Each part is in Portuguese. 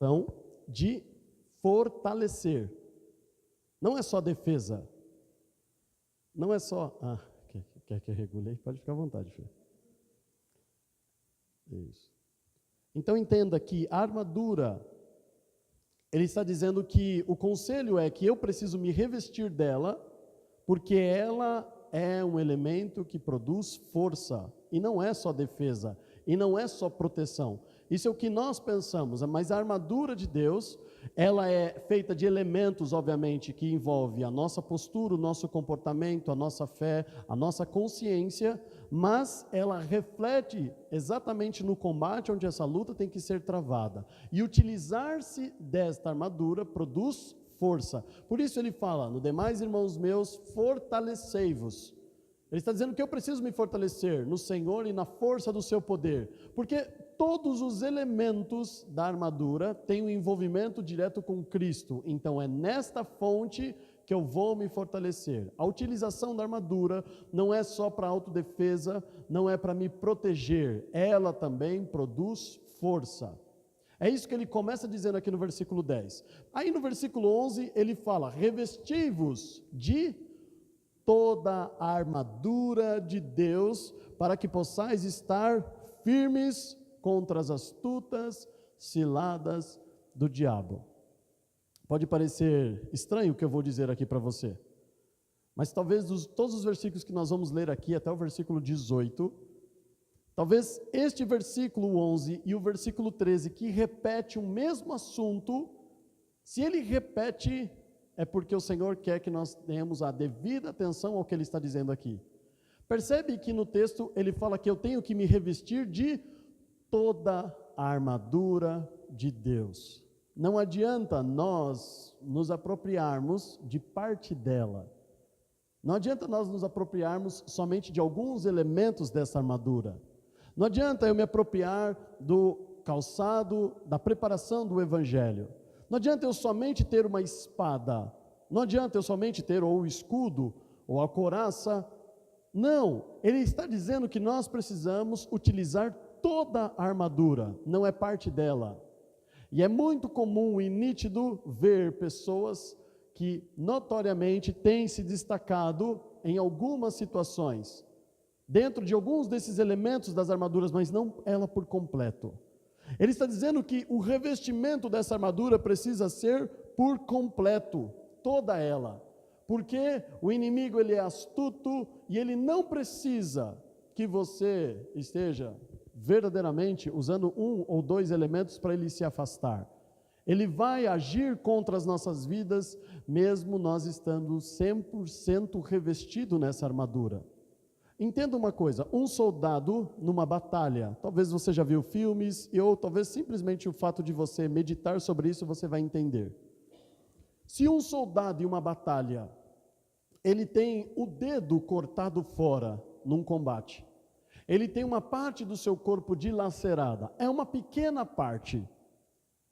Então, de fortalecer. Não é só defesa. Não é só... quer que eu regule? Pode ficar à vontade, filho. Isso. Então, entenda que a armadura, ele está dizendo que o conselho é que eu preciso me revestir dela, porque ela é um elemento que produz força, e não é só defesa, e não é só proteção. Isso é o que nós pensamos, mas a armadura de Deus, ela é feita de elementos, obviamente, que envolve a nossa postura, o nosso comportamento, a nossa fé, a nossa consciência, mas ela reflete exatamente no combate onde essa luta tem que ser travada. E utilizar-se desta armadura produz força. Por isso ele fala, no demais, irmãos meus, fortalecei-vos. Ele está dizendo que eu preciso me fortalecer no Senhor e na força do seu poder, porque todos os elementos da armadura têm um envolvimento direto com Cristo, então é nesta fonte que eu vou me fortalecer. A utilização da armadura não é só para autodefesa, não é para me proteger, ela também produz força. É isso que ele começa dizendo aqui no versículo 10. Aí no versículo 11 ele fala, revesti-vos de toda a armadura de Deus, para que possais estar firmes contra as astutas ciladas do diabo. Pode parecer estranho o que eu vou dizer aqui para você, mas talvez todos os versículos que nós vamos ler aqui, até o versículo 18, talvez este versículo 11 e o versículo 13, que repete o mesmo assunto, se ele repete, é porque o Senhor quer que nós tenhamos a devida atenção ao que ele está dizendo aqui. Percebe que no texto ele fala que eu tenho que me revestir de toda a armadura de Deus. Não adianta nós nos apropriarmos de parte dela. Não adianta nós nos apropriarmos somente de alguns elementos dessa armadura. Não adianta eu me apropriar do calçado, da preparação do Evangelho. Não adianta eu somente ter uma espada, não adianta eu somente ter ou o escudo, ou a couraça. Não, ele está dizendo que nós precisamos utilizar toda a armadura, não é parte dela. E é muito comum e nítido ver pessoas que notoriamente têm se destacado em algumas situações, dentro de alguns desses elementos das armaduras, mas não ela por completo. Ele está dizendo que o revestimento dessa armadura precisa ser por completo, toda ela. Porque o inimigo ele é astuto e ele não precisa que você esteja verdadeiramente usando um ou dois elementos para ele se afastar. Ele vai agir contra as nossas vidas, mesmo nós estando 100% revestido nessa armadura. Entenda uma coisa, um soldado numa batalha, talvez você já viu filmes, ou talvez simplesmente o fato de você meditar sobre isso, você vai entender. Se um soldado em uma batalha, ele tem o dedo cortado fora num combate, ele tem uma parte do seu corpo dilacerada, é uma pequena parte,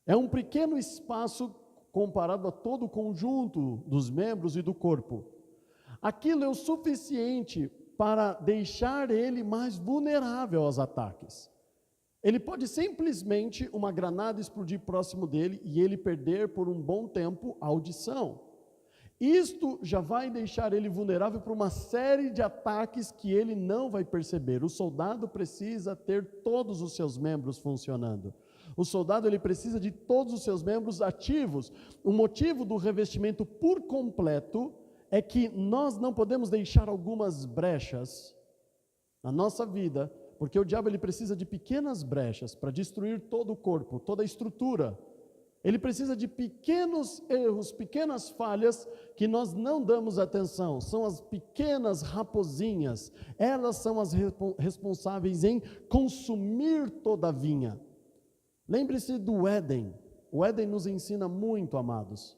é um pequeno espaço comparado a todo o conjunto dos membros e do corpo. Aquilo é o suficiente para deixar ele mais vulnerável aos ataques. Ele pode simplesmente, uma granada explodir próximo dele e ele perder por um bom tempo a audição. Isto já vai deixar ele vulnerável para uma série de ataques que ele não vai perceber. O soldado precisa ter todos os seus membros funcionando. O soldado ele precisa de todos os seus membros ativos. O motivo do revestimento por completo é que nós não podemos deixar algumas brechas na nossa vida, porque o diabo ele precisa de pequenas brechas para destruir todo o corpo, toda a estrutura. Ele precisa de pequenos erros, pequenas falhas que nós não damos atenção. São as pequenas raposinhas, elas são as responsáveis em consumir toda a vinha. Lembre-se do Éden. O Éden nos ensina muito, amados.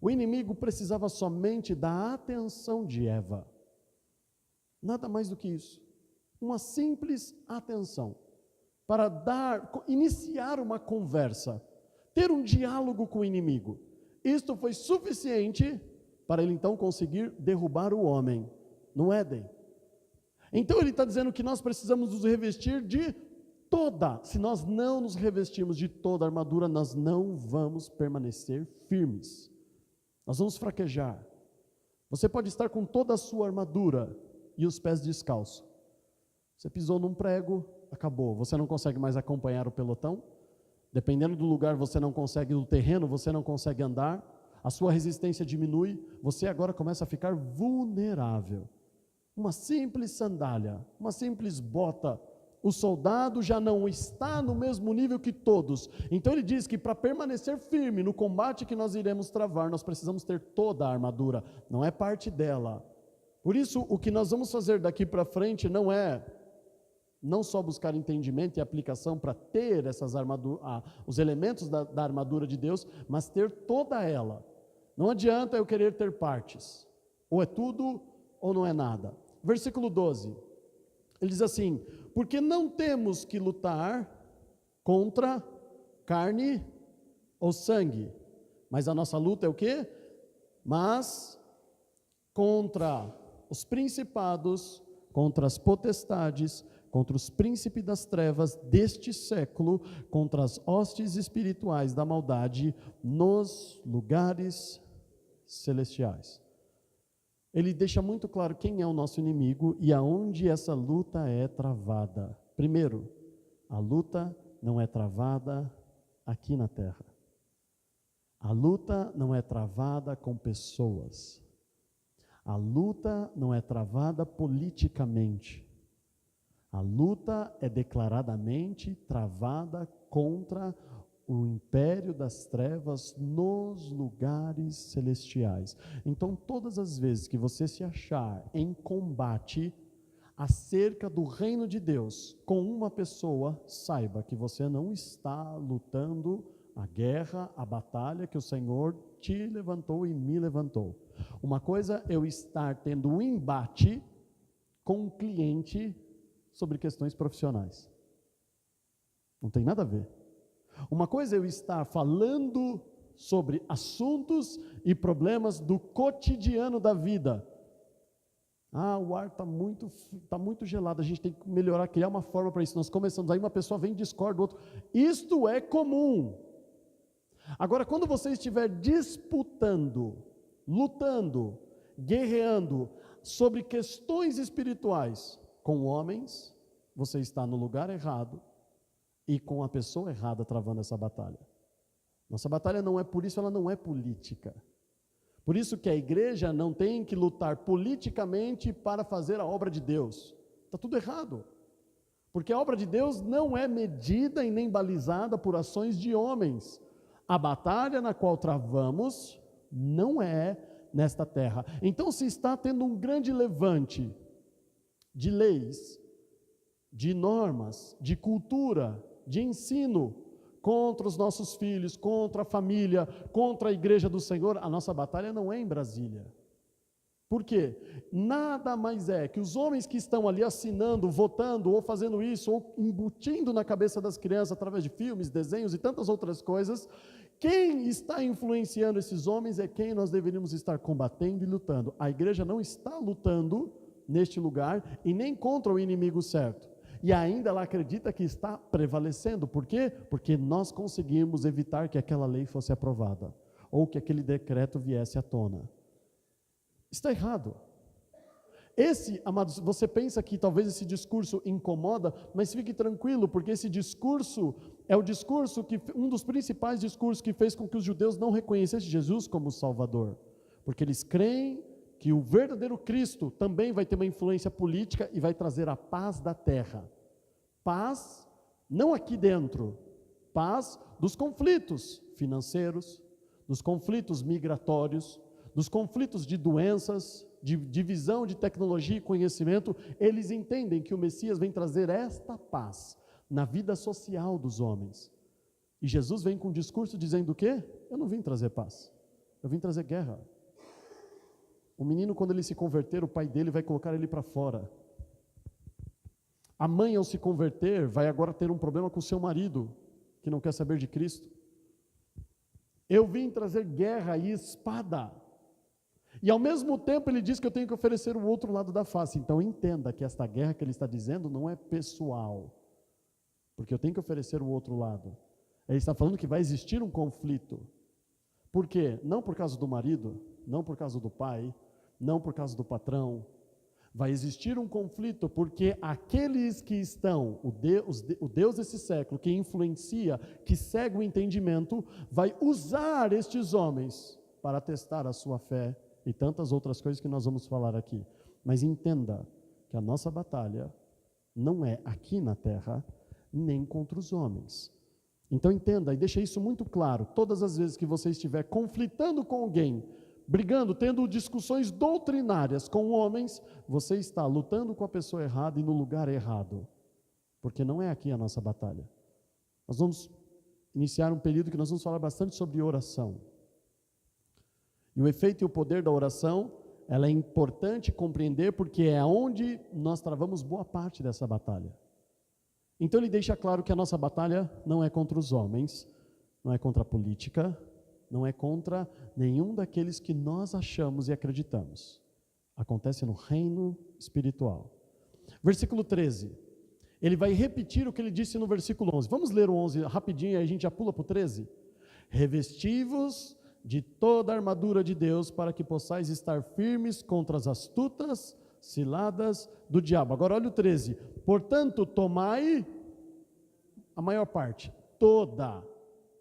O inimigo precisava somente da atenção de Eva. Nada mais do que isso. Uma simples atenção para iniciar uma conversa, ter um diálogo com o inimigo. Isto foi suficiente para ele então conseguir derrubar o homem no Éden. Então ele está dizendo que nós precisamos nos revestir de se nós não nos revestirmos de toda a armadura, nós não vamos permanecer firmes. Nós vamos fraquejar. Você pode estar com toda a sua armadura e os pés descalços. Você pisou num prego, acabou. Você não consegue mais acompanhar o pelotão. Dependendo do lugar, você não consegue, do terreno, você não consegue andar. A sua resistência diminui. Você agora começa a ficar vulnerável. Uma simples sandália, uma simples bota, o soldado já não está no mesmo nível que todos. Então ele diz que para permanecer firme no combate que nós iremos travar, nós precisamos ter toda a armadura, não é parte dela. Por isso, o que nós vamos fazer daqui para frente não só buscar entendimento e aplicação para ter essas os elementos da armadura de Deus, mas ter toda ela. Não adianta eu querer ter partes, ou é tudo ou não é nada. Versículo 12, ele diz assim: porque não temos que lutar contra carne ou sangue, mas a nossa luta é o quê? Mas contra os principados, contra as potestades, contra os príncipes das trevas deste século, contra as hostes espirituais da maldade nos lugares celestiais. Ele deixa muito claro quem é o nosso inimigo e aonde essa luta é travada. Primeiro, a luta não é travada aqui na terra. A luta não é travada com pessoas. A luta não é travada politicamente. A luta é declaradamente travada contra o império das trevas nos lugares celestiais. Então, todas as vezes que você se achar em combate acerca do reino de Deus com uma pessoa, saiba que você não está lutando a guerra, a batalha que o Senhor te levantou e me levantou. Uma coisa é eu estar tendo um embate com um cliente sobre questões profissionais. Não tem nada a ver. Uma coisa é eu estar falando sobre assuntos e problemas do cotidiano da vida. O ar está muito gelado, a gente tem que melhorar, criar uma forma para isso. Nós começamos, aí uma pessoa vem e discorda do outro. Isto é comum. Agora, quando você estiver disputando, lutando, guerreando sobre questões espirituais com homens, você está no lugar errado e com a pessoa errada travando essa batalha. Nossa batalha não é por isso, ela não é política. Por isso que a igreja não tem que lutar politicamente para fazer a obra de Deus. Está tudo errado. Porque a obra de Deus não é medida e nem balizada por ações de homens. A batalha na qual travamos não é nesta terra. Então, se está tendo um grande levante de leis, de normas, de cultura, de ensino contra os nossos filhos, contra a família, contra a igreja do Senhor, a nossa batalha não é em Brasília. Por quê? Nada mais é que os homens que estão ali assinando, votando, ou fazendo isso, ou embutindo na cabeça das crianças através de filmes, desenhos e tantas outras coisas, quem está influenciando esses homens é quem nós deveríamos estar combatendo e lutando. A igreja não está lutando neste lugar e nem contra o inimigo certo. E ainda ela acredita que está prevalecendo. Por quê? Porque nós conseguimos evitar que aquela lei fosse aprovada, ou que aquele decreto viesse à tona. Está errado. Amados, você pensa que talvez esse discurso incomoda, mas fique tranquilo, porque esse discurso é o discurso um dos principais discursos que fez com que os judeus não reconhecessem Jesus como Salvador, porque eles creem que o verdadeiro Cristo também vai ter uma influência política e vai trazer a paz da terra. Paz, não aqui dentro, paz dos conflitos financeiros, dos conflitos migratórios, dos conflitos de doenças, de divisão de tecnologia e conhecimento. Eles entendem que o Messias vem trazer esta paz na vida social dos homens. E Jesus vem com um discurso dizendo o quê? Eu não vim trazer paz, eu vim trazer guerra. O menino, quando ele se converter, o pai dele vai colocar ele para fora. A mãe, ao se converter, vai agora ter um problema com o seu marido, que não quer saber de Cristo. Eu vim trazer guerra e espada. E ao mesmo tempo ele diz que eu tenho que oferecer o outro lado da face. Então entenda que esta guerra que ele está dizendo não é pessoal. porque eu tenho que oferecer o outro lado. Ele está falando que vai existir um conflito. Por quê? Não por causa do marido, não por causa do pai, não por causa do patrão. Vai existir um conflito porque aqueles que estão, o Deus desse século, que influencia, que segue o entendimento, vai usar estes homens para testar a sua fé e tantas outras coisas que nós vamos falar aqui. Mas entenda que a nossa batalha não é aqui na terra, nem contra os homens. Então entenda e deixa isso muito claro. Todas as vezes que você estiver conflitando com alguém, brigando, tendo discussões doutrinárias com homens, você está lutando com a pessoa errada e no lugar errado. Porque não é aqui a nossa batalha. Nós vamos iniciar um período que nós vamos falar bastante sobre oração. E o efeito e o poder da oração, ela é importante compreender porque é onde nós travamos boa parte dessa batalha. Então ele deixa claro que a nossa batalha não é contra os homens, não é contra a política, não é contra nenhum daqueles que nós achamos e acreditamos. Acontece no reino espiritual. Versículo 13. Ele vai repetir o que ele disse no versículo 11. Vamos ler o 11 rapidinho e a gente já pula para o 13. Revesti-vos de toda a armadura de Deus para que possais estar firmes contra as astutas ciladas do diabo. Agora olha o 13. Portanto, tomai a maior parte, toda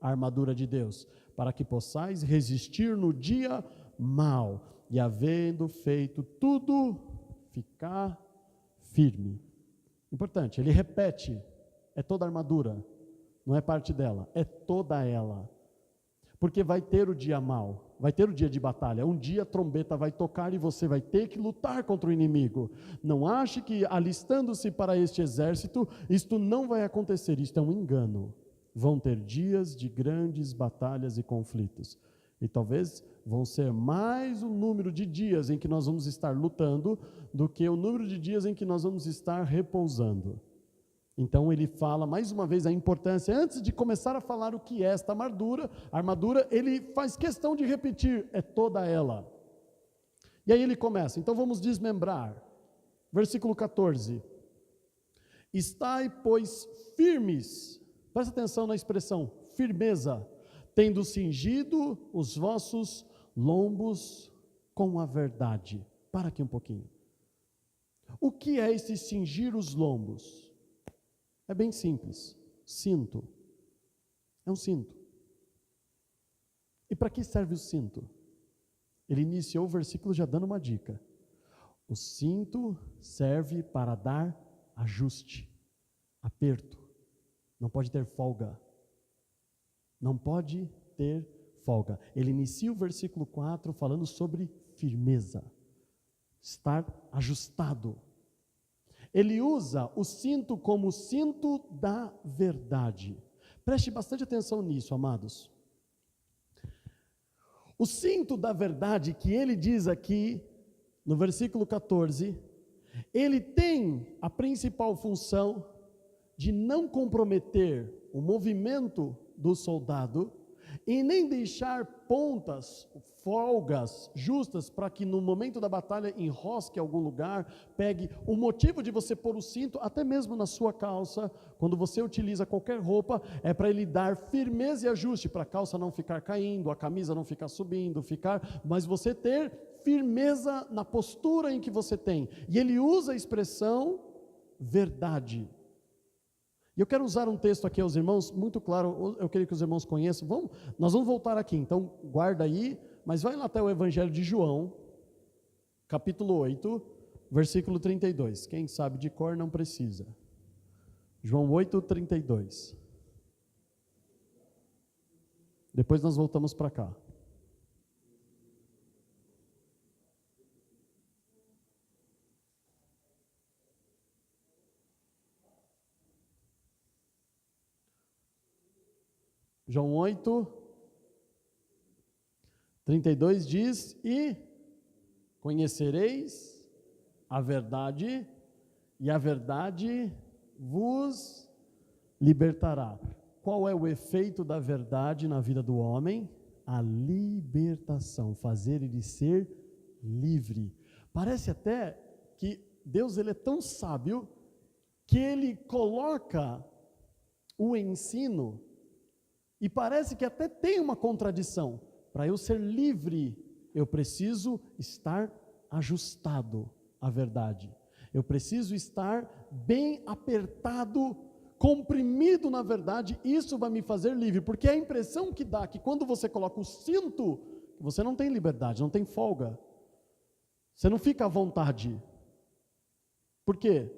a armadura de Deus, para que possais resistir no dia mau, e havendo feito tudo, ficar firme. Importante, ele repete, é toda a armadura, não é parte dela, é toda ela. Porque vai ter o dia mau, vai ter o dia de batalha, um dia a trombeta vai tocar e você vai ter que lutar contra o inimigo. Não ache que alistando-se para este exército, isto não vai acontecer, isto é um engano. Vão ter dias de grandes batalhas e conflitos. E talvez vão ser mais o número de dias em que nós vamos estar lutando do que o número de dias em que nós vamos estar repousando. Então ele fala mais uma vez a importância, antes de começar a falar o que é esta armadura, ele faz questão de repetir, é toda ela. E aí ele começa, então vamos desmembrar. Versículo 14. Estai, pois, firmes, presta atenção na expressão, firmeza, tendo cingido os vossos lombos com a verdade. Para aqui um pouquinho. O que é esse cingir os lombos? É bem simples, cinto, é um cinto. E para que serve o cinto? Ele iniciou o versículo já dando uma dica. O cinto serve para dar ajuste, aperto, não pode ter folga, não pode ter folga. Ele inicia o versículo 4 falando sobre firmeza, estar ajustado. Ele usa o cinto como o cinto da verdade. Preste bastante atenção nisso, amados. O cinto da verdade que ele diz aqui, no versículo 14, ele tem a principal função de não comprometer o movimento do soldado e nem deixar pontas, folgas justas para que no momento da batalha enrosque em algum lugar, pegue o motivo de você pôr o cinto, até mesmo na sua calça, quando você utiliza qualquer roupa, é para ele dar firmeza e ajuste, para a calça não ficar caindo, a camisa não ficar subindo, mas você ter firmeza na postura em que você tem. E ele usa a expressão verdade. E eu quero usar um texto aqui aos irmãos, muito claro, eu queria que os irmãos conheçam. Nós vamos voltar aqui, então guarda aí, mas vai lá até o Evangelho de João, capítulo 8, versículo 32. Quem sabe de cor não precisa. João 8, 32. Depois nós voltamos para cá. João 8, 32 diz, e conhecereis a verdade, e a verdade vos libertará. Qual é o efeito da verdade na vida do homem? A libertação, fazer ele ser livre. Parece até que Deus ele é tão sábio que ele coloca o ensino, e parece que até tem uma contradição. Para eu ser livre, eu preciso estar ajustado à verdade. Eu preciso estar bem apertado, comprimido na verdade. Isso vai me fazer livre, porque a impressão que dá que quando você coloca o cinto, você não tem liberdade, não tem folga. Você não fica à vontade. Por quê?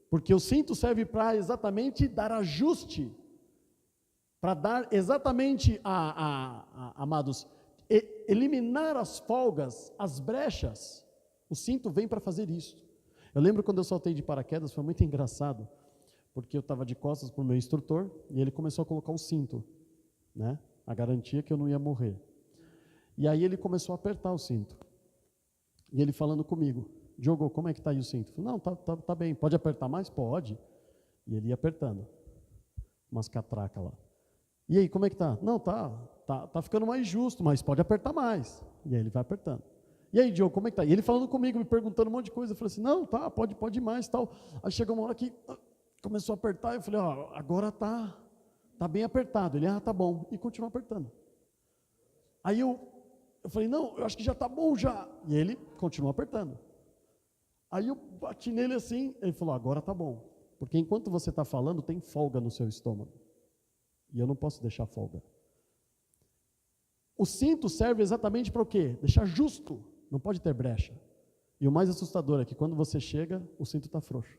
Porque o cinto serve para exatamente dar ajuste, para dar exatamente, amados, eliminar as folgas, as brechas. O cinto vem para fazer isso. Eu lembro quando eu saltei de paraquedas, foi muito engraçado, porque eu estava de costas para o meu instrutor, e ele começou a colocar o cinto, né? A garantia que eu não ia morrer. E aí ele começou a apertar o cinto. E ele falando comigo, Diogo, como é que está aí o cinto? Eu falei, não, tá bem, pode apertar mais? Pode. E ele ia apertando, umas catracas lá. E aí, como é que tá? Não, tá ficando mais justo, mas pode apertar mais. E aí ele vai apertando. E aí, Diogo, como é que tá? E ele falando comigo, me perguntando um monte de coisa. Eu falei assim, não, pode ir mais, tal. Aí chegou uma hora que começou a apertar, eu falei, agora tá bem apertado. Ele, tá bom. E continuou apertando. Aí eu falei, não, eu acho que já tá bom já. E ele continuou apertando. Aí eu bati nele assim, ele falou, agora tá bom. Porque enquanto você está falando, tem folga no seu estômago. E eu não posso deixar folga. O cinto serve exatamente para o quê? Deixar justo, não pode ter brecha. E o mais assustador é que quando você chega, o cinto está frouxo.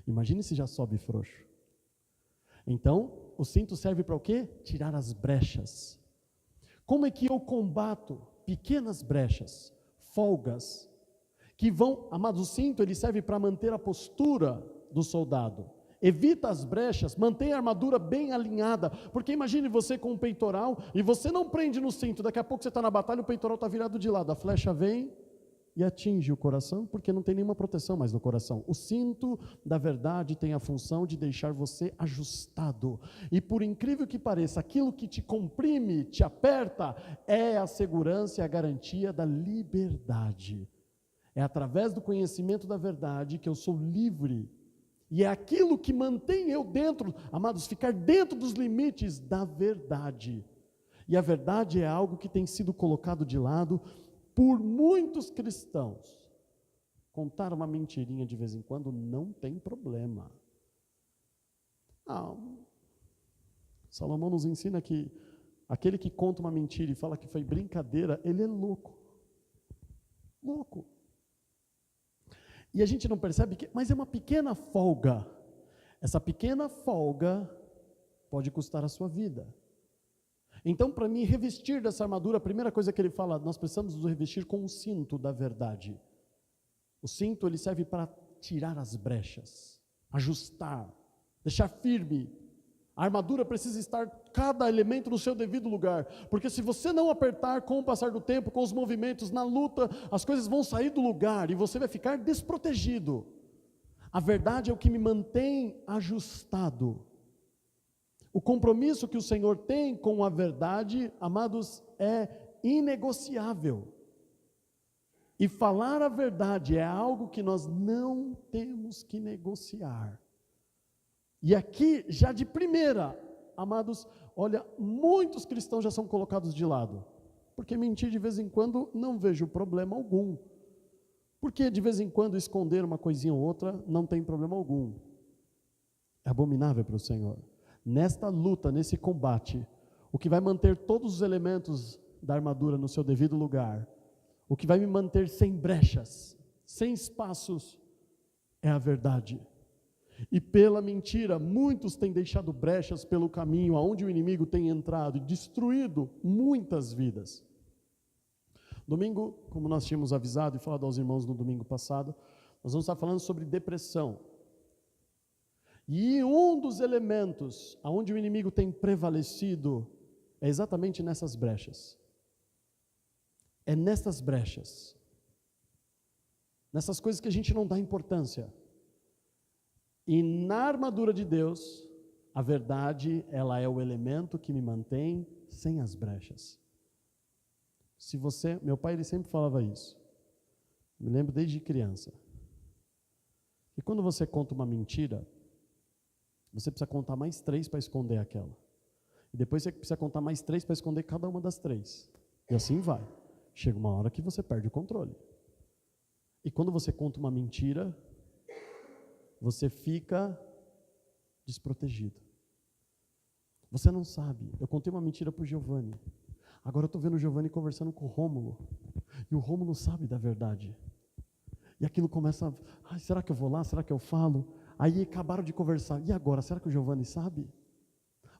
Imagine se já sobe frouxo. Então, o cinto serve para o quê? Tirar as brechas. Como é que eu combato pequenas brechas, folgas, que vão, amados, o cinto ele serve para manter a postura do soldado. Evita as brechas, mantém a armadura bem alinhada, porque imagine você com um peitoral, e você não prende no cinto, daqui a pouco você está na batalha, o peitoral está virado de lado, a flecha vem e atinge o coração, porque não tem nenhuma proteção mais no coração. O cinto da verdade tem a função de deixar você ajustado, e por incrível que pareça, aquilo que te comprime, te aperta, é a segurança e a garantia da liberdade. É através do conhecimento da verdade que eu sou livre. E é aquilo que mantém eu dentro, amados, ficar dentro dos limites da verdade. E a verdade é algo que tem sido colocado de lado por muitos cristãos. Contar uma mentirinha de vez em quando não tem problema. Salomão nos ensina que aquele que conta uma mentira e fala que foi brincadeira, ele é louco. Louco. E a gente não percebe que, mas é uma pequena folga. Essa pequena folga pode custar a sua vida. Então, para mim revestir dessa armadura, a primeira coisa que ele fala, nós precisamos nos revestir com o cinto da verdade. O cinto ele serve para tirar as brechas, ajustar, deixar firme. A armadura precisa estar cada elemento no seu devido lugar, porque se você não apertar com o passar do tempo, com os movimentos, na luta, as coisas vão sair do lugar e você vai ficar desprotegido. A verdade é o que me mantém ajustado. O compromisso que o Senhor tem com a verdade, amados, é inegociável. E falar a verdade é algo que nós não temos que negociar. E aqui, já de primeira, amados, olha, muitos cristãos já são colocados de lado. Porque mentir de vez em quando não vejo problema algum. Porque de vez em quando esconder uma coisinha ou outra não tem problema algum. É abominável para o Senhor. Nesta luta, nesse combate, o que vai manter todos os elementos da armadura no seu devido lugar, o que vai me manter sem brechas, sem espaços, é a verdade. E pela mentira, muitos têm deixado brechas pelo caminho, aonde o inimigo tem entrado e destruído muitas vidas. Domingo, como nós tínhamos avisado e falado aos irmãos no domingo passado, nós vamos estar falando sobre depressão. E um dos elementos aonde o inimigo tem prevalecido é exatamente nessas brechas. É nessas brechas. Nessas coisas que a gente não dá importância. E na armadura de Deus, a verdade, ela é o elemento que me mantém sem as brechas. Se você, meu pai ele sempre falava isso. Me lembro desde criança. E quando você conta uma mentira, você precisa contar mais 3 para esconder aquela. E depois você precisa contar mais 3 para esconder cada uma das 3. E assim vai. Chega uma hora que você perde o controle. E quando você conta uma mentira, você fica desprotegido. Você não sabe. Eu contei uma mentira para o Giovanni. Agora eu estou vendo o Giovanni conversando com o Rômulo. E o Rômulo sabe da verdade. E aquilo começa a... será que eu vou lá? Será que eu falo? Aí acabaram de conversar. E agora? Será que o Giovanni sabe?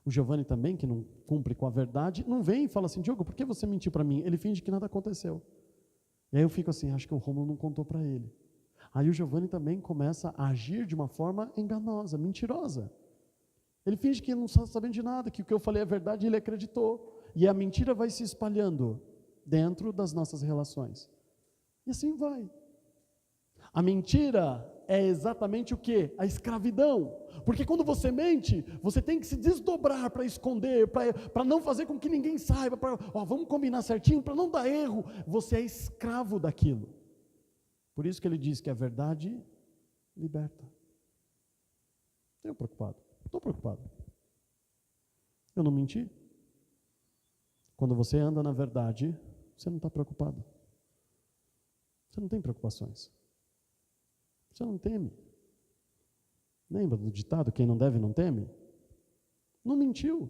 O Giovanni também, que não cumpre com a verdade, não vem e fala assim, Diogo, por que você mentiu para mim? Ele finge que nada aconteceu. E aí eu fico assim, acho que o Rômulo não contou para ele. Aí o Giovanni também começa a agir de uma forma enganosa, mentirosa. Ele finge que não está sabendo de nada, que o que eu falei é verdade e ele acreditou. E a mentira vai se espalhando dentro das nossas relações. E assim vai. A mentira é exatamente o quê? A escravidão. Porque quando você mente, você tem que se desdobrar para esconder, para não fazer com que ninguém saiba, vamos combinar certinho, para não dar erro. Você é escravo daquilo. Por isso que ele diz que a verdade liberta. Estou preocupado. Eu não menti. Quando você anda na verdade, você não está preocupado. Você não tem preocupações. Você não teme. Lembra do ditado, quem não deve não teme? Não mentiu.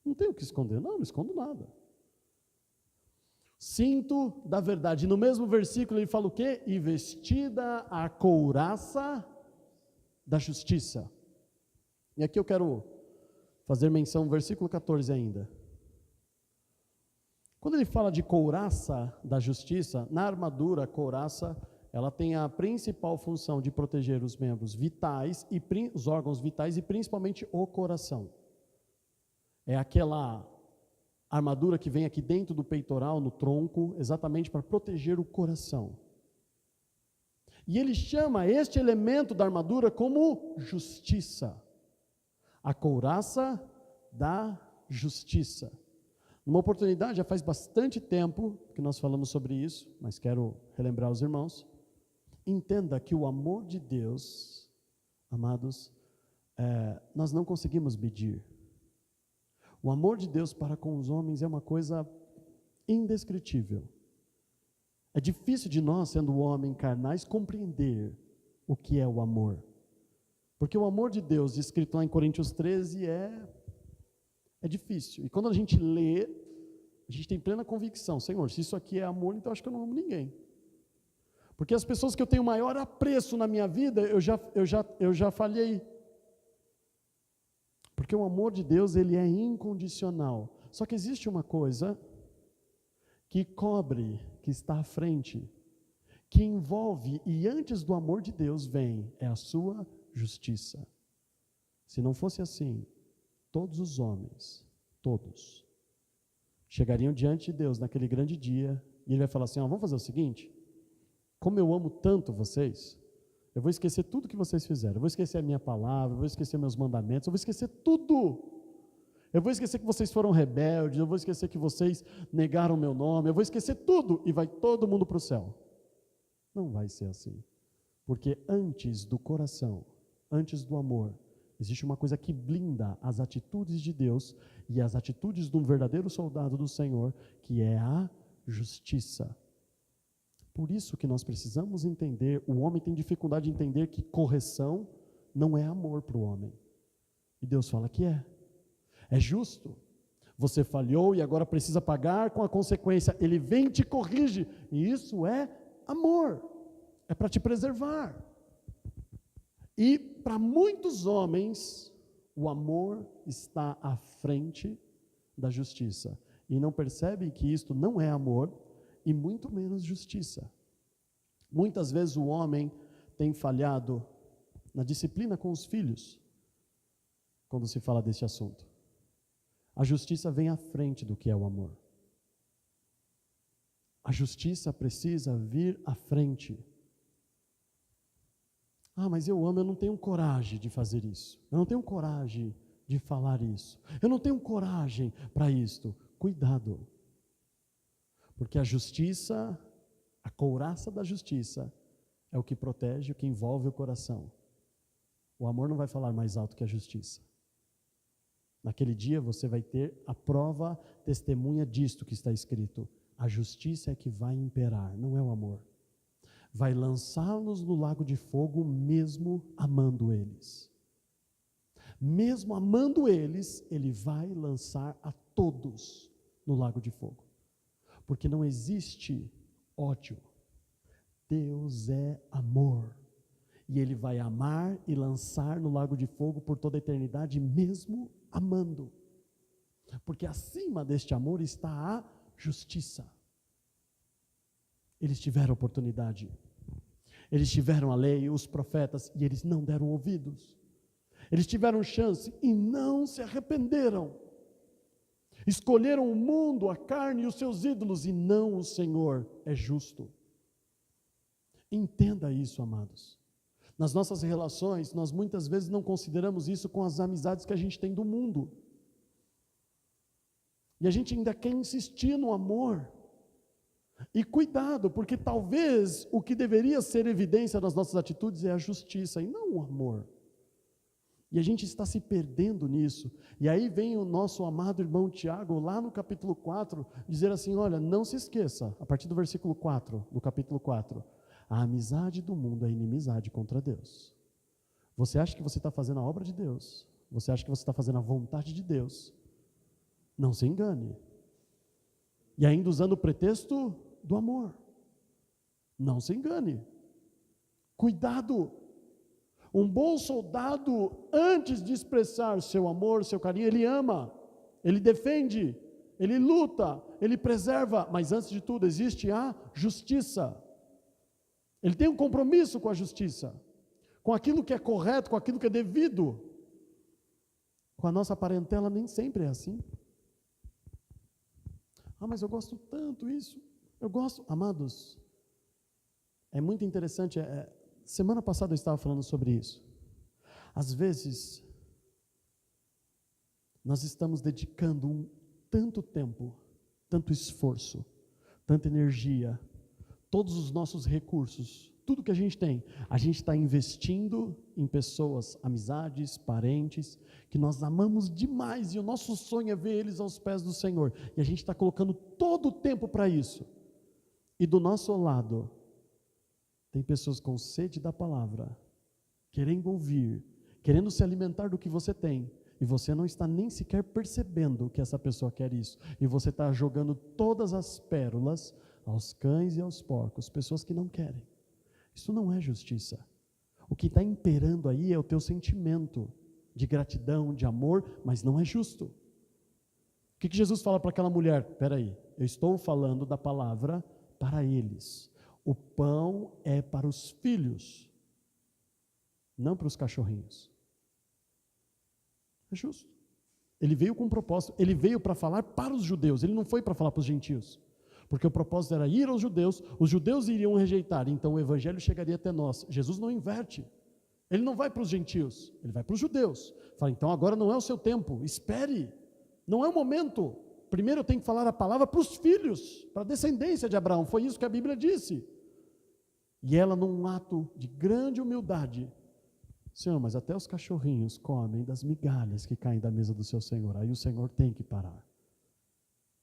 Não tem o que esconder. Não escondo nada. Cinto da verdade. No mesmo versículo ele fala o quê? E vestida a couraça da justiça. E aqui eu quero fazer menção, versículo 14 ainda. Quando ele fala de couraça da justiça, na armadura, a couraça, ela tem a principal função de proteger os membros vitais, os órgãos vitais e principalmente o coração. É aquela armadura que vem aqui dentro do peitoral, no tronco, exatamente para proteger o coração. E ele chama este elemento da armadura como justiça. A couraça da justiça. Numa oportunidade, já faz bastante tempo que nós falamos sobre isso, mas quero relembrar os irmãos. Entenda que o amor de Deus, amados, nós não conseguimos medir. O amor de Deus para com os homens é uma coisa indescritível. É difícil de nós, sendo homens carnais, compreender o que é o amor. Porque o amor de Deus, escrito lá em Coríntios 13, é difícil. E quando a gente lê, a gente tem plena convicção, Senhor, se isso aqui é amor, então acho que eu não amo ninguém. Porque as pessoas que eu tenho maior apreço na minha vida, eu já falhei. Porque o amor de Deus, ele é incondicional. Só que existe uma coisa que cobre, que está à frente, que envolve, e antes do amor de Deus vem, é a sua justiça. Se não fosse assim, todos os homens, todos, chegariam diante de Deus naquele grande dia, e Ele vai falar assim, vamos fazer o seguinte, como eu amo tanto vocês, eu vou esquecer tudo que vocês fizeram, eu vou esquecer a minha palavra, eu vou esquecer meus mandamentos, eu vou esquecer tudo, eu vou esquecer que vocês foram rebeldes, eu vou esquecer que vocês negaram meu nome, eu vou esquecer tudo, e vai todo mundo para o céu. Não vai ser assim, porque antes do coração, antes do amor, existe uma coisa que blinda as atitudes de Deus e as atitudes de um verdadeiro soldado do Senhor, que é a justiça. Por isso que nós precisamos entender, o homem tem dificuldade de entender que correção não é amor para o homem. E Deus fala que é. É justo. Você falhou e agora precisa pagar com a consequência. Ele vem e te corrige. E isso é amor. É para te preservar. E para muitos homens, o amor está à frente da justiça. E não percebem que isto não é amor, e muito menos justiça. Muitas vezes o homem tem falhado na disciplina com os filhos, quando se fala desse assunto. A justiça vem à frente do que é o amor. A justiça precisa vir à frente. Mas eu amo, eu não tenho coragem de fazer isso. Eu não tenho coragem de falar isso. Eu não tenho coragem para isto. Cuidado. Porque a justiça, a couraça da justiça, é o que protege, o que envolve o coração. O amor não vai falar mais alto que a justiça. Naquele dia você vai ter a prova testemunha disto que está escrito. A justiça é que vai imperar, não é o amor. Vai lançá-los no lago de fogo, mesmo amando eles. Mesmo amando eles, ele vai lançar a todos no lago de fogo. Porque não existe ódio. Deus é amor. E ele vai amar e lançar no lago de fogo por toda a eternidade, mesmo amando. Porque acima deste amor está a justiça. Eles tiveram oportunidade. Eles tiveram a lei, os profetas, e eles não deram ouvidos. Eles tiveram chance e não se arrependeram. Escolheram o mundo, a carne e os seus ídolos, e não o Senhor é justo. Entenda isso, amados. Nas nossas relações, nós muitas vezes não consideramos isso com as amizades que a gente tem do mundo. E a gente ainda quer insistir no amor. E cuidado, porque talvez o que deveria ser evidência das nossas atitudes é a justiça e não o amor. E a gente está se perdendo nisso. E aí vem o nosso amado irmão Tiago, lá no capítulo 4, dizer assim, olha, não se esqueça, a partir do versículo 4, do capítulo 4, a amizade do mundo é inimizade contra Deus. Você acha que você está fazendo a obra de Deus? Você acha que você está fazendo a vontade de Deus? Não se engane. E ainda usando o pretexto do amor. Não se engane. Cuidado. Um bom soldado, antes de expressar seu amor, seu carinho, ele ama, ele defende, ele luta, ele preserva, mas antes de tudo existe a justiça. Ele tem um compromisso com a justiça, com aquilo que é correto, com aquilo que é devido. Com a nossa parentela nem sempre é assim. Ah, mas eu gosto tanto isso. Eu gosto, amados, é muito interessante, semana passada eu estava falando sobre isso. Às vezes, nós estamos dedicando tanto tempo, tanto esforço, tanta energia, todos os nossos recursos, tudo que a gente tem, a gente está investindo em pessoas, amizades, parentes, que nós amamos demais e o nosso sonho é ver eles aos pés do Senhor. E a gente está colocando todo o tempo para isso. E do nosso lado, tem pessoas com sede da palavra, querendo ouvir, querendo se alimentar do que você tem, e você não está nem sequer percebendo que essa pessoa quer isso, e você está jogando todas as pérolas aos cães e aos porcos, pessoas que não querem. Isso não é justiça. O que está imperando aí é o teu sentimento de gratidão, de amor, mas não é justo. O que Jesus fala para aquela mulher? Espera aí, eu estou falando da palavra para eles. O pão é para os filhos, não para os cachorrinhos. É justo. Ele veio com um propósito, ele veio para falar para os judeus, ele não foi para falar para os gentios. Porque o propósito era ir aos judeus, os judeus iriam rejeitar, então o evangelho chegaria até nós. Jesus não inverte, ele não vai para os gentios, ele vai para os judeus. Fala, então agora não é o seu tempo, espere, não é o momento. Primeiro eu tenho que falar a palavra para os filhos, para a descendência de Abraão, foi isso que a Bíblia disse. E ela, num ato de grande humildade, Senhor, mas até os cachorrinhos comem das migalhas que caem da mesa do seu Senhor, aí o Senhor tem que parar.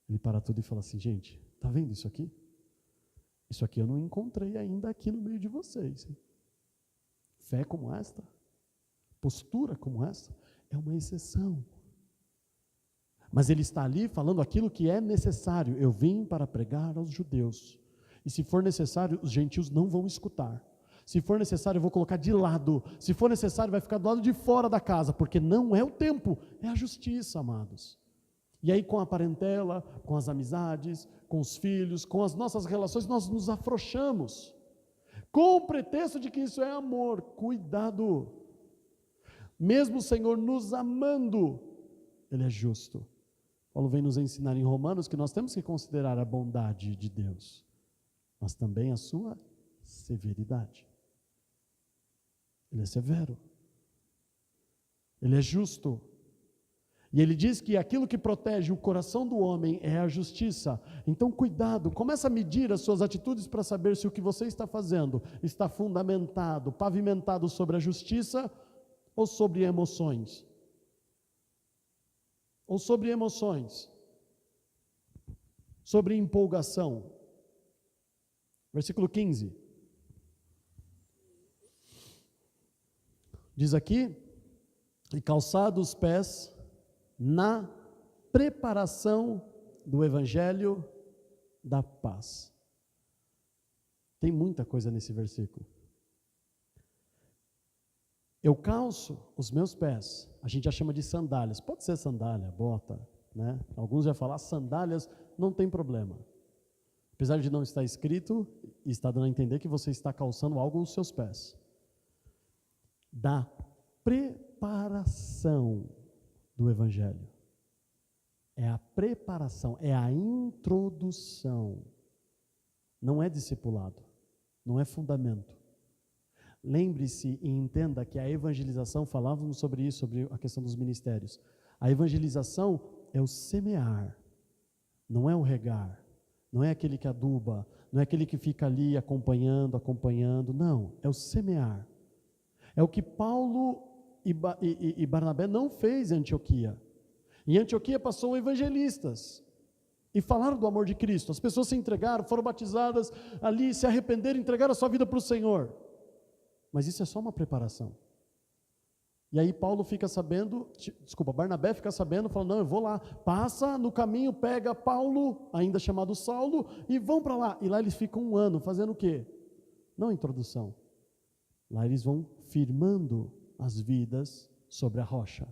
Ele para tudo e fala assim, gente, está vendo isso aqui? Isso aqui eu não encontrei ainda aqui no meio de vocês. Fé como esta, postura como esta, é uma exceção. Mas ele está ali falando aquilo que é necessário. Eu vim para pregar aos judeus. E se for necessário, os gentios não vão escutar. Se for necessário, eu vou colocar de lado. Se for necessário, vai ficar do lado de fora da casa, porque não é o tempo, é a justiça, amados. E aí com a parentela, com as amizades, com os filhos, com as nossas relações, nós nos afrouxamos. Com o pretexto de que isso é amor, cuidado. Mesmo o Senhor nos amando, Ele é justo. Paulo vem nos ensinar em Romanos que nós temos que considerar a bondade de Deus, mas também a sua severidade. Ele é severo. Ele é justo. E ele diz que aquilo que protege o coração do homem é a justiça. Então cuidado, começa a medir as suas atitudes para saber se o que você está fazendo está fundamentado, pavimentado sobre a justiça Ou sobre emoções? Ou sobre emoções? Sobre empolgação? Versículo 15. Diz aqui: e calçados os pés na preparação do evangelho da paz. Tem muita coisa nesse versículo. Eu calço os meus pés, a gente já chama de sandálias, pode ser sandália, bota, né? Alguns já falam sandálias, não tem problema. Apesar de não estar escrito, está dando a entender que você está calçando algo nos seus pés. Da preparação do evangelho. É a preparação, é a introdução. Não é discipulado, não é fundamento. Lembre-se e entenda que a evangelização, falávamos sobre isso, sobre a questão dos ministérios. A evangelização é o semear, não é o regar, não é aquele que aduba, não é aquele que fica ali acompanhando, não, é o semear. É o que Paulo e Barnabé não fez em Antioquia. Em Antioquia passou evangelistas e falaram do amor de Cristo. As pessoas se entregaram, foram batizadas ali, se arrependeram, entregaram a sua vida para o Senhor. Mas isso é só uma preparação. E aí Barnabé fica sabendo, falando, não, eu vou lá, passa no caminho, pega Paulo, ainda chamado Saulo, e vão para lá. E lá eles ficam 1 ano, fazendo o quê? Não introdução. Lá eles vão firmando as vidas sobre a rocha.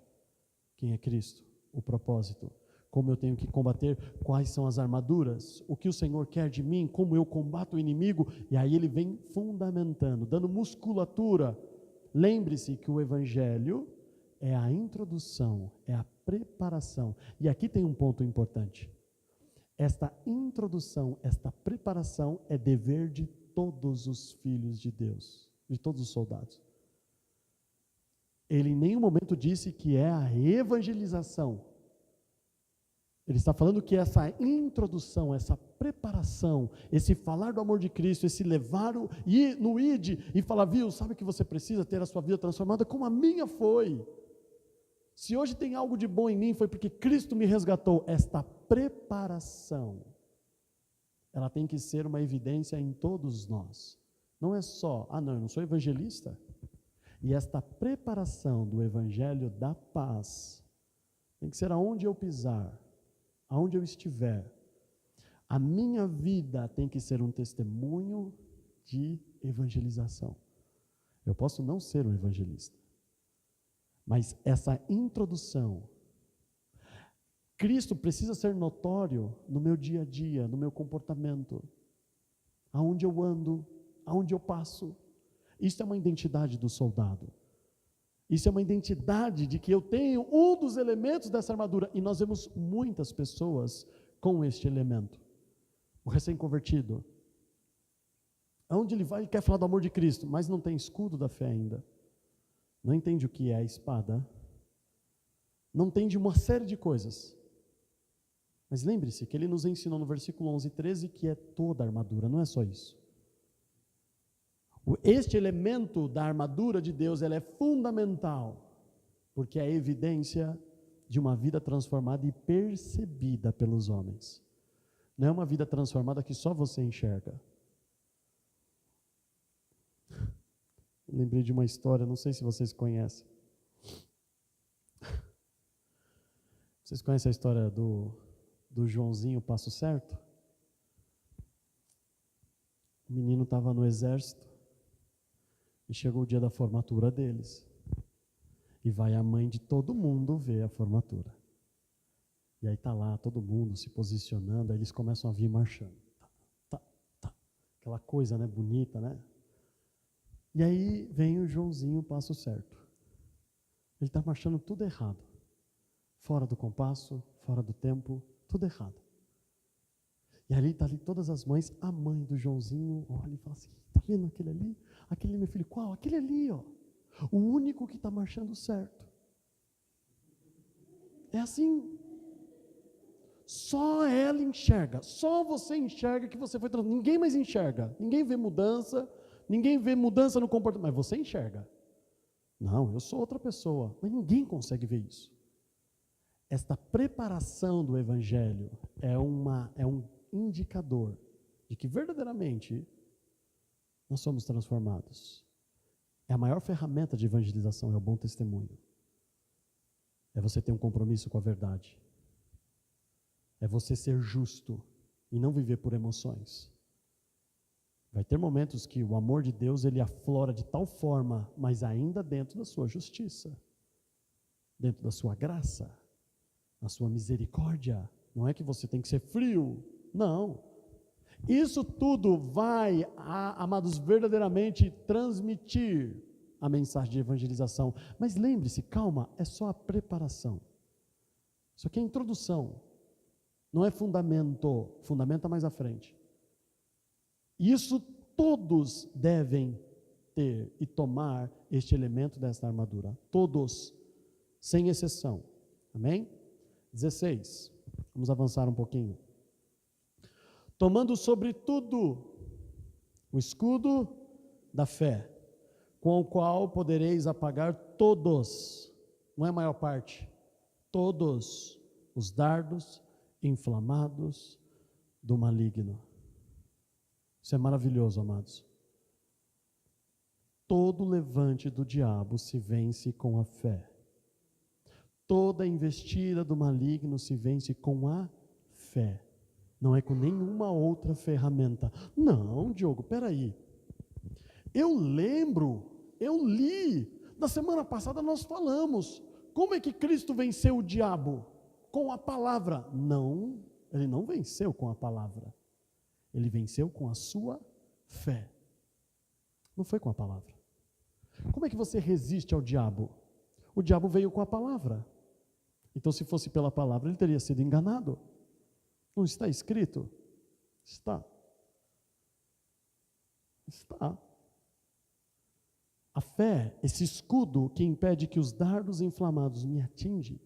Quem é Cristo? O propósito. Como eu tenho que combater, quais são as armaduras, o que o Senhor quer de mim, como eu combato o inimigo, e aí ele vem fundamentando, dando musculatura. Lembre-se que o evangelho é a introdução, é a preparação. E aqui tem um ponto importante. Esta introdução, esta preparação é dever de todos os filhos de Deus, de todos os soldados. Ele em nenhum momento disse que é a evangelização. Ele está falando que essa introdução, essa preparação, esse falar do amor de Cristo, esse levar no ID e falar, viu, sabe que você precisa ter a sua vida transformada como a minha foi. Se hoje tem algo de bom em mim, foi porque Cristo me resgatou. Esta preparação, ela tem que ser uma evidência em todos nós. Não é só, não, eu não sou evangelista. E esta preparação do evangelho da paz tem que ser aonde eu pisar, aonde eu estiver. A minha vida tem que ser um testemunho de evangelização. Eu posso não ser um evangelista, mas essa introdução, Cristo precisa ser notório no meu dia a dia, no meu comportamento, aonde eu ando, aonde eu passo. Isso é uma identidade do soldado. Isso é uma identidade de que eu tenho um dos elementos dessa armadura. E nós vemos muitas pessoas com este elemento. O recém-convertido. Aonde ele vai, ele quer falar do amor de Cristo, mas não tem escudo da fé ainda. Não entende o que é a espada. Não entende uma série de coisas. Mas lembre-se que ele nos ensinou no versículo 11 e 13 que é toda a armadura, não é só isso. Este elemento da armadura de Deus, ela é fundamental, porque é a evidência de uma vida transformada e percebida pelos homens. Não é uma vida transformada que só você enxerga. Lembrei de uma história, não sei se vocês conhecem. Vocês conhecem a história do Joãozinho Passo Certo? O menino estava no exército. E chegou o dia da formatura deles. E vai a mãe de todo mundo ver a formatura. E aí está lá todo mundo se posicionando, aí eles começam a vir marchando. Tá. Aquela coisa, né, bonita, né? E aí vem o Joãozinho Passo Certo. Ele está marchando tudo errado. Fora do compasso, fora do tempo, tudo errado. E ali está ali todas as mães, a mãe do Joãozinho olha e fala assim, está vendo aquele ali? Aquele, meu filho, qual? Aquele ali, ó. O único que está marchando certo. É assim. Só ela enxerga, só você enxerga que você foi transformado. Ninguém mais enxerga, ninguém vê mudança no comportamento, mas você enxerga. Não, eu sou outra pessoa. Mas ninguém consegue ver isso. Esta preparação do Evangelho é um indicador de que verdadeiramente nós somos transformados. É a maior ferramenta de evangelização, é o bom testemunho. É você ter um compromisso com a verdade. É você ser justo e não viver por emoções. Vai ter momentos que o amor de Deus ele aflora de tal forma, mas ainda dentro da sua justiça, dentro da sua graça, na sua misericórdia. Não é que você tem que ser frio, não. Isso tudo vai, amados, verdadeiramente transmitir a mensagem de evangelização. Mas lembre-se, calma, é só a preparação. Isso aqui é introdução, não é fundamento. Fundamenta mais à frente. Isso todos devem ter e tomar este elemento desta armadura. Todos, sem exceção. Amém? 16. Vamos avançar um pouquinho. Tomando sobretudo o escudo da fé, com o qual podereis apagar todos, não é a maior parte, todos os dardos inflamados do maligno. Isso é maravilhoso, amados. Todo levante do diabo se vence com a fé. Toda investida do maligno se vence com a fé. Não é com nenhuma outra ferramenta. Não, Diogo, peraí. Eu li, na semana passada nós falamos. Como é que Cristo venceu o diabo? Com a palavra. Não, ele não venceu com a palavra. Ele venceu com a sua fé. Não foi com a palavra. Como é que você resiste ao diabo? O diabo veio com a palavra. Então, se fosse pela palavra, ele teria sido enganado. Não está escrito? Está. Está. A fé, esse escudo que impede que os dardos inflamados me atinjam.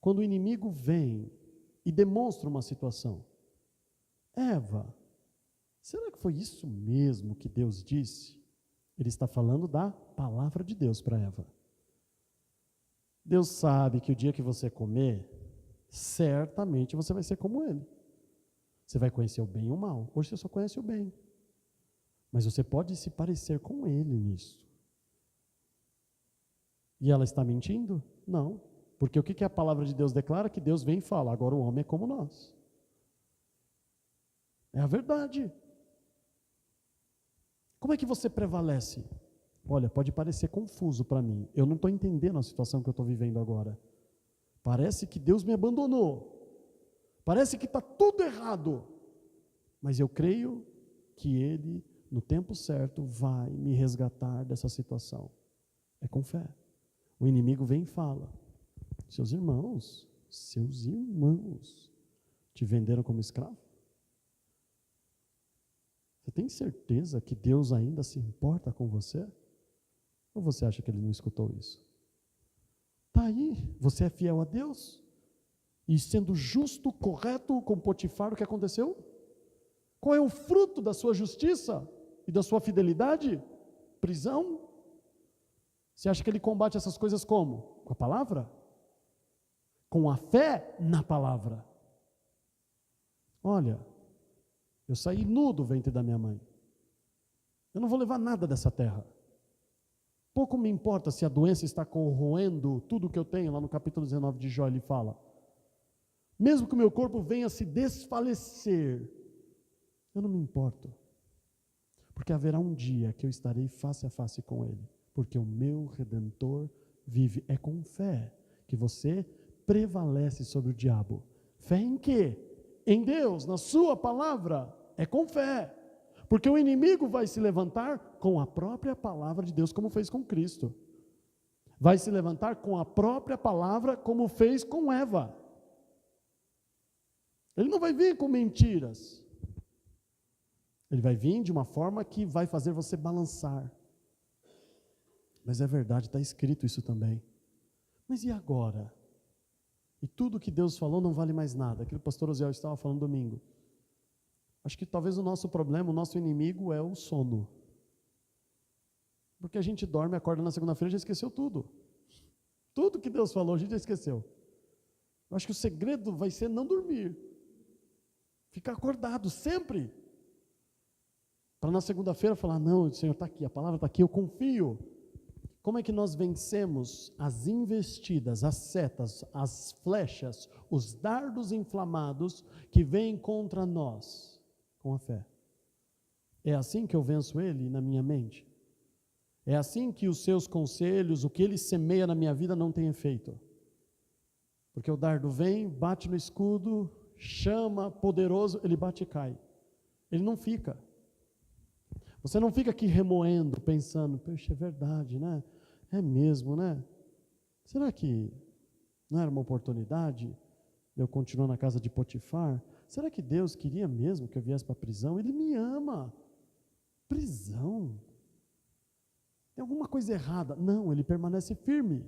Quando o inimigo vem e demonstra uma situação. Eva, será que foi isso mesmo que Deus disse? Ele está falando da palavra de Deus para Eva. Deus sabe que o dia que você comer, certamente você vai ser como ele. Você vai conhecer o bem e o mal. Hoje você só conhece o bem. Mas você pode se parecer com ele nisso. E ela está mentindo? Não. Porque o que a palavra de Deus declara? Que Deus vem e fala, agora o homem é como nós. É a verdade. Como é que você prevalece? Olha, pode parecer confuso para mim. Eu não estou entendendo a situação que eu estou vivendo agora. Parece que Deus me abandonou. Parece que está tudo errado. Mas eu creio que Ele, no tempo certo, vai me resgatar dessa situação. É com fé. O inimigo vem e fala, seus irmãos te venderam como escravo? Você tem certeza que Deus ainda se importa com você? Ou você acha que Ele não escutou isso? Está aí, você é fiel a Deus? E sendo justo, correto com Potifar, o que aconteceu? Qual é o fruto da sua justiça e da sua fidelidade? Prisão? Você acha que ele combate essas coisas como? Com a palavra? Com a fé na palavra. Olha, eu saí nu do ventre da minha mãe. Eu não vou levar nada dessa terra. Pouco me importa se a doença está corroendo tudo que eu tenho, lá no capítulo 19 de Jó ele fala. Mesmo que o meu corpo venha a se desfalecer, eu não me importo. Porque haverá um dia que eu estarei face a face com Ele. Porque o meu Redentor vive. É com fé que você prevalece sobre o diabo. Fé em quê? Em Deus, na sua palavra. É com fé. Porque o inimigo vai se levantar com a própria palavra de Deus, como fez com Cristo. Vai se levantar com a própria palavra, como fez com Eva. Ele não vai vir com mentiras. Ele vai vir de uma forma que vai fazer você balançar. Mas é verdade, está escrito isso também. Mas e agora? E tudo que Deus falou não vale mais nada. Aquilo que o pastor Osiel estava falando domingo. Acho que talvez o nosso problema, o nosso inimigo é o sono. Porque a gente dorme, acorda na segunda-feira e já esqueceu tudo. Tudo que Deus falou, a gente já esqueceu. Eu acho que o segredo vai ser não dormir. Ficar acordado sempre. Para na segunda-feira falar, não, o Senhor está aqui, a palavra está aqui, eu confio. Como é que nós vencemos as investidas, as setas, as flechas, os dardos inflamados que vêm contra nós? Com a fé. É assim que eu venço ele na minha mente. É assim que os seus conselhos, o que ele semeia na minha vida não tem efeito. Porque o dardo vem, bate no escudo, chama, poderoso, ele bate e cai. Ele não fica. Você não fica aqui remoendo, pensando, poxa, é verdade, né? É mesmo, né? Será que não era uma oportunidade de eu continuar na casa de Potifar? Será que Deus queria mesmo que eu viesse para a prisão? Ele me ama. Prisão? Tem alguma coisa errada? Não, ele permanece firme.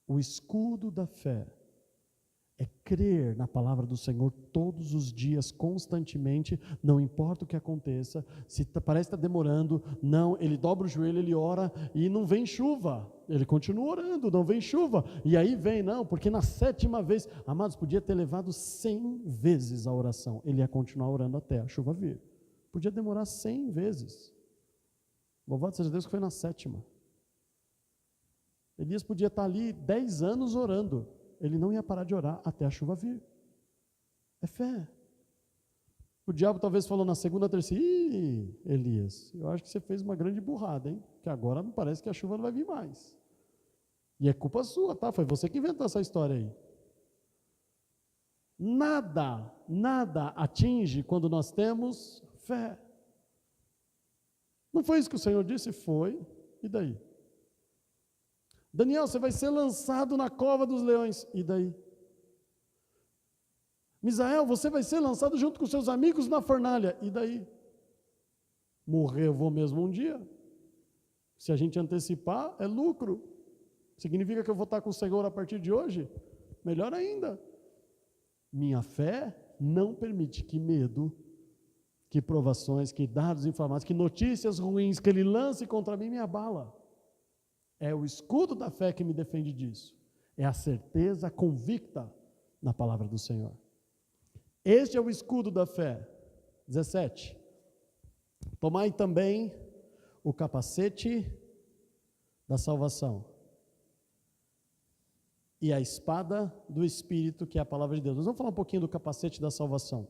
O escudo da fé é crer na palavra do Senhor todos os dias, constantemente, não importa o que aconteça, se parece que está demorando, não, ele dobra o joelho, ele ora e não vem chuva, ele continua orando, não vem chuva, e aí vem, não, porque na 7ª vez, amados, podia ter levado 100 vezes a oração, ele ia continuar orando até a chuva vir, podia demorar 100 vezes, louvado seja Deus que foi na 7ª. Elias podia estar ali 10 anos orando, ele não ia parar de orar até a chuva vir. É fé. O diabo talvez falou na segunda, terceira, Elias, eu acho que você fez uma grande burrada, hein? Que agora me parece que a chuva não vai vir mais. E é culpa sua, tá? Foi você que inventou essa história aí. Nada atinge quando nós temos fé. Não foi isso que o Senhor disse? Foi. E daí? Daniel, você vai ser lançado na cova dos leões. E daí? Misael, você vai ser lançado junto com seus amigos na fornalha. E daí? Morrer eu vou mesmo um dia. Se a gente antecipar, é lucro. Significa que eu vou estar com o Senhor a partir de hoje? Melhor ainda. Minha fé não permite que medo, que provações, que dados inflamados, que notícias ruins que ele lance contra mim me abala. É o escudo da fé que me defende disso. É a certeza convicta na palavra do Senhor. Este é o escudo da fé. 17. Tomai também o capacete da salvação e a espada do Espírito, que é a palavra de Deus. Nós vamos falar um pouquinho do capacete da salvação.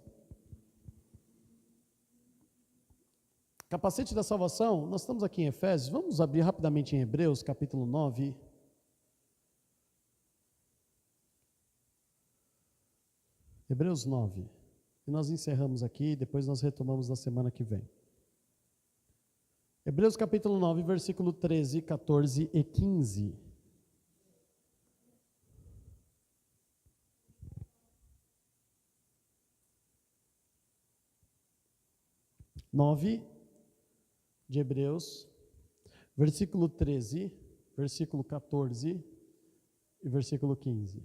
Capacete da salvação, nós estamos aqui em Efésios, vamos abrir rapidamente em Hebreus, capítulo 9. Hebreus 9. E nós encerramos aqui, depois nós retomamos na semana que vem. Hebreus capítulo 9, versículo 13, 14 e 15. De Hebreus, versículo 13, versículo 14 e versículo 15.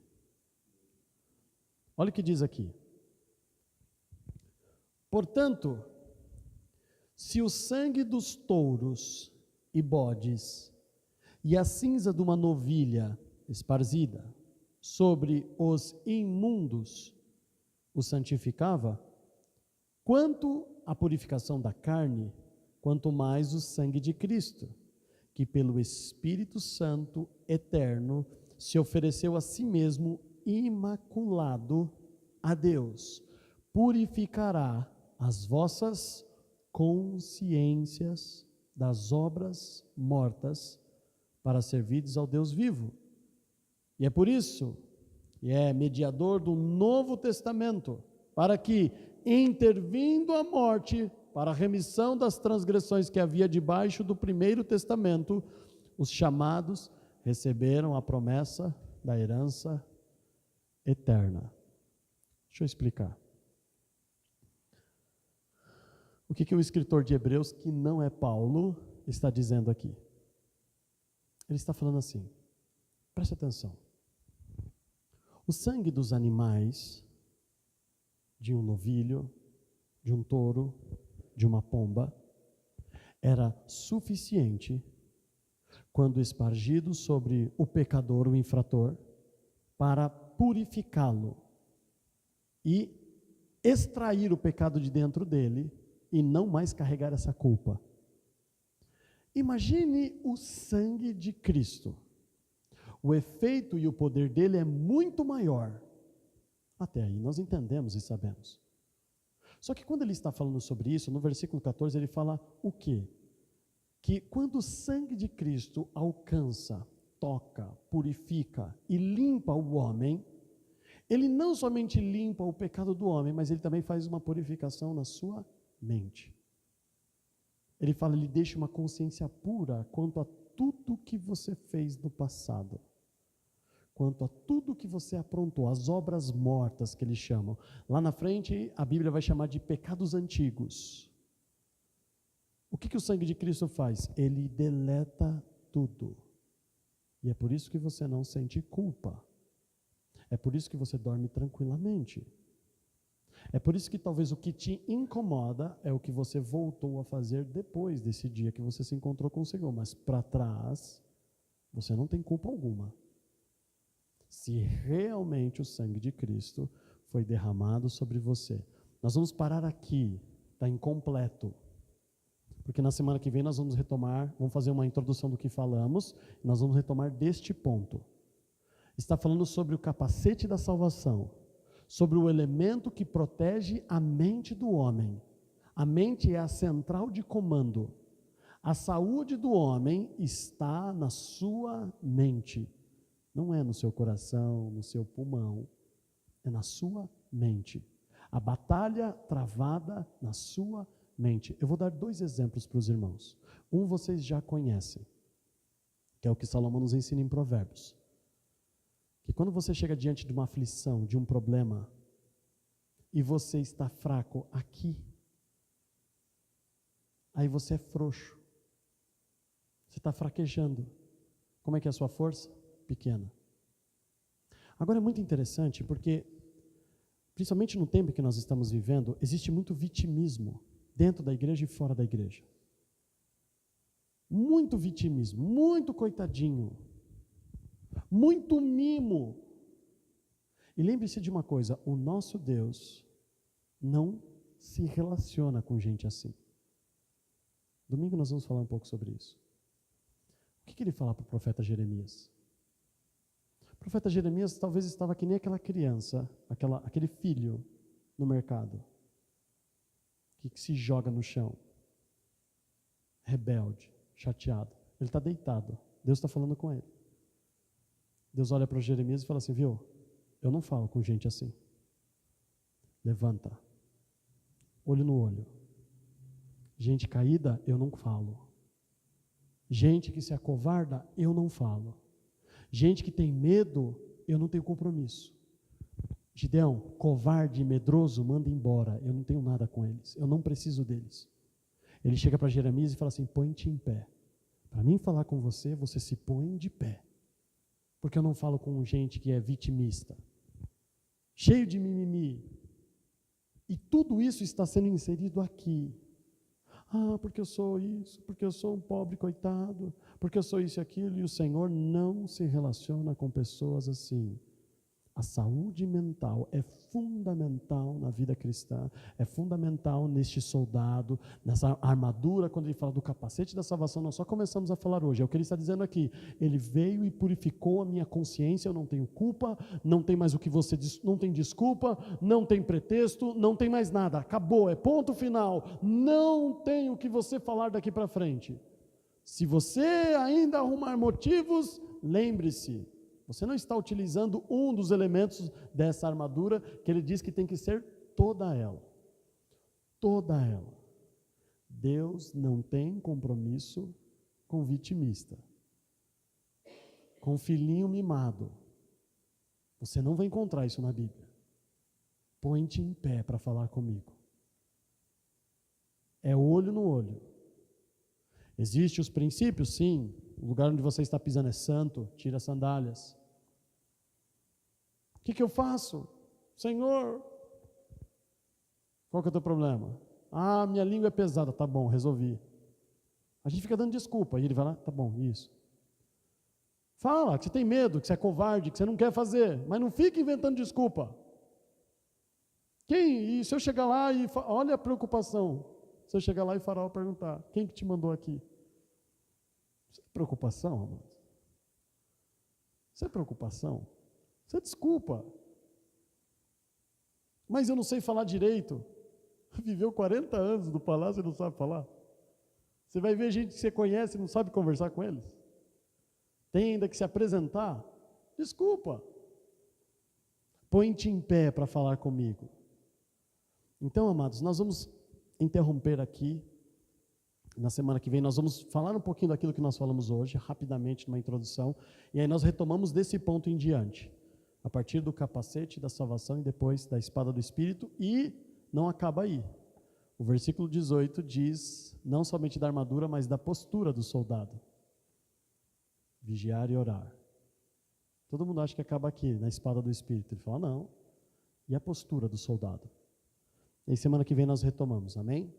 Olha o que diz aqui. Portanto, se o sangue dos touros e bodes e a cinza de uma novilha esparzida sobre os imundos o santificava, quanto à purificação da carne, quanto mais o sangue de Cristo, que pelo Espírito Santo eterno se ofereceu a si mesmo imaculado a Deus, purificará as vossas consciências das obras mortas para servirdes ao Deus vivo. E é por isso, e é mediador do Novo Testamento, para que, intervindo a morte, para a remissão das transgressões que havia debaixo do primeiro testamento, os chamados receberam a promessa da herança eterna. Deixa eu explicar. O que o escritor de Hebreus, que não é Paulo, está dizendo aqui? Ele está falando assim, preste atenção. O sangue dos animais, de um novilho, de um touro, de uma pomba, era suficiente quando espargido sobre o pecador, o infrator, para purificá-lo e extrair o pecado de dentro dele e não mais carregar essa culpa. Imagine o sangue de Cristo. O efeito e o poder dele é muito maior. Até aí nós entendemos e sabemos. Só que quando ele está falando sobre isso, no versículo 14, ele fala o quê? Que quando o sangue de Cristo alcança, toca, purifica e limpa o homem, ele não somente limpa o pecado do homem, mas ele também faz uma purificação na sua mente. Ele fala, ele deixa uma consciência pura quanto a tudo que você fez no passado. Quanto a tudo que você aprontou, as obras mortas que eles chamam. Lá na frente, a Bíblia vai chamar de pecados antigos. O que o sangue de Cristo faz? Ele deleta tudo. E é por isso que você não sente culpa. É por isso que você dorme tranquilamente. É por isso que talvez o que te incomoda é o que você voltou a fazer depois desse dia que você se encontrou com o Senhor. Mas para trás, você não tem culpa alguma. Se realmente o sangue de Cristo foi derramado sobre você. Nós vamos parar aqui, está incompleto. Porque na semana que vem nós vamos retomar, vamos fazer uma introdução do que falamos, e nós vamos retomar deste ponto. Está falando sobre o capacete da salvação, sobre o elemento que protege a mente do homem. A mente é a central de comando. A saúde do homem está na sua mente. Não é no seu coração, no seu pulmão, é na sua mente. A batalha travada na sua mente. Eu vou dar 2 exemplos para os irmãos. Um vocês já conhecem, que é o que Salomão nos ensina em Provérbios. Que quando você chega diante de uma aflição, de um problema, e você está fraco aqui, aí você é frouxo. Você está fraquejando. Como é que é a sua força? Pequena. Agora é muito interessante porque, principalmente no tempo que nós estamos vivendo, existe muito vitimismo dentro da igreja e fora da igreja. Muito vitimismo, muito coitadinho, muito mimo. E lembre-se de uma coisa, o nosso Deus não se relaciona com gente assim. Domingo nós vamos falar um pouco sobre isso. O que ele fala para o profeta Jeremias? O profeta Jeremias talvez estava que nem aquela criança, aquele filho no mercado, que se joga no chão, rebelde, chateado. Ele está deitado, Deus está falando com ele. Deus olha para Jeremias e fala assim, viu, eu não falo com gente assim. Levanta, olho no olho. Gente caída, eu não falo. Gente que se acovarda, eu não falo. Gente que tem medo, eu não tenho compromisso. Gideão, covarde e medroso, manda embora. Eu não tenho nada com eles. Eu não preciso deles. Ele chega para Jeremias e fala assim, põe-te em pé. Para mim falar com você, você se põe de pé. Porque eu não falo com gente que é vitimista. Cheio de mimimi. E tudo isso está sendo inserido aqui. Ah, porque eu sou isso, porque eu sou um pobre coitado, porque eu sou isso e aquilo, e o Senhor não se relaciona com pessoas assim. A saúde mental é fundamental na vida cristã, é fundamental neste soldado, nessa armadura. Quando ele fala do capacete da salvação, nós só começamos a falar hoje, é o que ele está dizendo aqui. Ele veio e purificou a minha consciência, eu não tenho culpa, não tem mais o que você diz, não tem desculpa, não tem pretexto, não tem mais nada, acabou, é ponto final, não tem o que você falar daqui para frente. Se você ainda arrumar motivos, lembre-se, você não está utilizando um dos elementos dessa armadura, que ele diz que tem que ser toda ela. Toda ela. Deus não tem compromisso com vitimista, com filhinho mimado. Você não vai encontrar isso na Bíblia. Põe-te em pé para falar comigo. É olho no olho. Existem os princípios? Sim. O lugar onde você está pisando é santo, tira as sandálias. O que eu faço? Senhor, qual que é o teu problema? Ah, minha língua é pesada. Tá bom, resolvi. A gente fica dando desculpa. E ele vai lá, tá bom, isso. Fala que você tem medo, que você é covarde, que você não quer fazer, mas não fica inventando desculpa. E se eu chegar lá e... Olha a preocupação. Se eu chegar lá e o faraó perguntar, quem que te mandou aqui? Isso é preocupação, amados? Isso é preocupação? Isso é desculpa. Mas eu não sei falar direito. Viveu 40 anos no palácio e não sabe falar. Você vai ver gente que você conhece e não sabe conversar com eles. Tem ainda que se apresentar. Desculpa. Põe-te em pé para falar comigo. Então, amados, nós vamos interromper aqui. Na semana que vem nós vamos falar um pouquinho daquilo que nós falamos hoje, rapidamente, numa introdução. E aí nós retomamos desse ponto em diante. A partir do capacete da salvação e depois da espada do Espírito. E não acaba aí. O versículo 18 diz, não somente da armadura, mas da postura do soldado. Vigiar e orar. Todo mundo acha que acaba aqui, na espada do Espírito. Ele fala, não. E a postura do soldado? E semana que vem nós retomamos, amém?